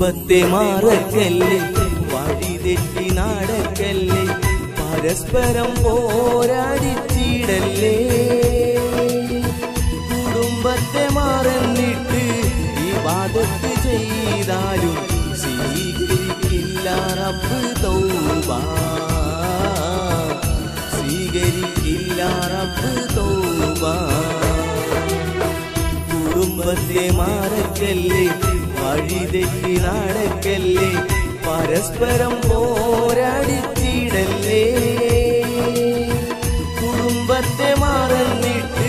കുടുംബത്തെ മറക്കല്ലേ, വഴിതെറ്റി നടക്കല്ലേ, പരസ്പരം പോരാടിച്ചിടല്ലേ. കുടുംബത്തെ മറന്നിട്ട് ഇബാദത്ത് ചെയ്താലും സ്വീകരിക്കില്ല റബ്ബ് തൗബ, സ്വീകരിക്കില്ല റബ്ബ് തൗബ. കുടുംബത്തെ മറക്കല്ലേ, വഴിതെറ്റി നടക്കല്ലേ, പരസ്പരം പോരാടിച്ചിടല്ലേ. കുടുംബത്തെ മറന്നിട്ട്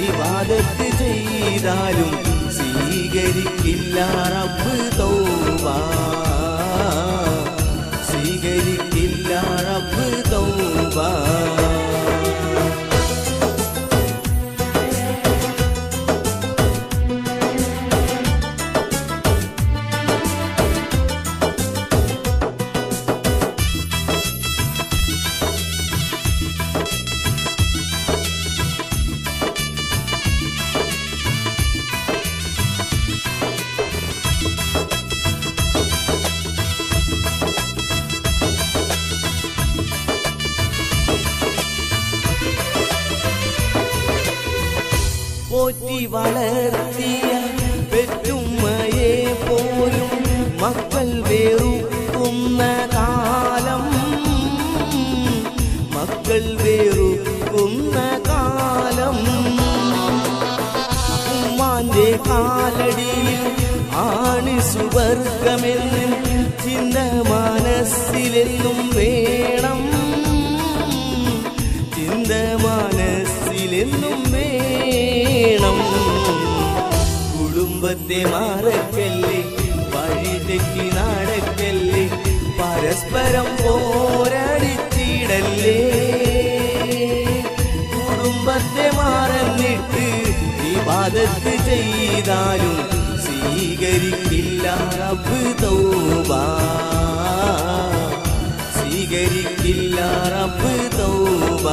ഇബാദത്ത് ചെയ്താലും സ്വീകരിക്കില്ല റബ്ബ് തൗബ, സ്വീകരിക്കില്ല റബ്ബ് തൗബ. പോറ്റി വളർത്തിയ പെറ്റുമ്മയെ പോലും മക്കൾ വെറുക്കുന്ന കാലം, മക്കൾ വെറുക്കുന്ന കാലം. ഉമ്മാന്റെ കാലടിയിൽ ആണ് സുവർഗമെന്ന് ചിന്ത മനസ്സിലെന്നും വേണം, ചിന്ത മനസ്സിലെന്നും വേണം. കുടുംബത്തെ മറക്കല്ലേ, വഴിതെറ്റി നടക്കല്ലേ, പരസ്പരം പോരാടിച്ചിടല്ലേ. കുടുംബത്തെ മറന്നിട്ട് ഇബാദത്ത് ചെയ്താലും സ്വീകരിക്കില്ല റബ്ബ് തൗബ, സ്വീകരിക്കില്ല റബ്ബ് തൗബ.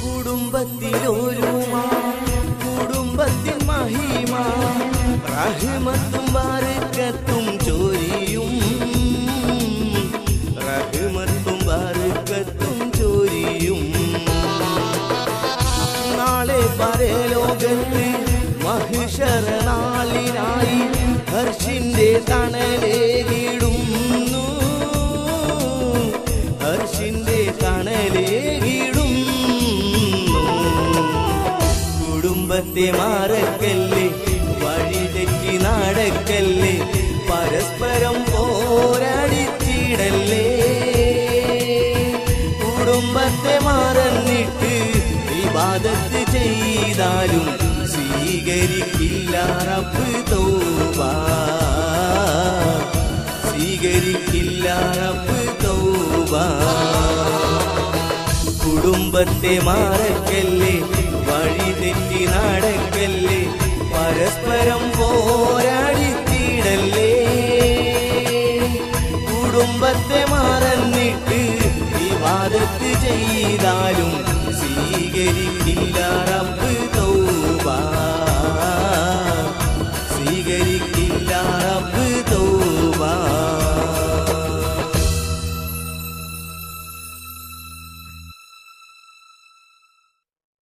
കുടുംബത്തിലൊരുമ, കുടുംബത്തിൻ മഹിമ, റഹ്മത്തും ബർക്കത്തും ചൊരിയും, റഹ്മത്തും ബർക്കത്തും ചൊരിയും. നാളെ പരലോകത്ത് മഹ്ശർ നാളിനായി ഹർഷിന്റെ തണലേകിടുന്നു, ഹർഷിന്റെ തണലേകിടും. കുടുംബത്തെ മറക്കല്ലേ, വഴിതെറ്റി നടക്കല്ലേ, പരസ്പരം പോരാടിച്ചിടല്ലേ. കുടുംബത്തെ മറന്നിട്ട് ഇബാദത്ത് ചെയ്താലും സ്വീകരിക്കില്ല റബ്ബ് തൗബ, സ്വീകരിക്കില്ല റബ്ബ് തൗബ. കുടുംബത്തെ മറക്കല്ലേ, വഴിതെറ്റി നടക്കല്ലേ, പരസ്പരം പോരാടിച്ചിടല്ലേ. കുടുംബത്തെ മറന്നിട്ട് ഇബാദത്ത് ചെയ്താലും സ്വീകരിക്കില്ല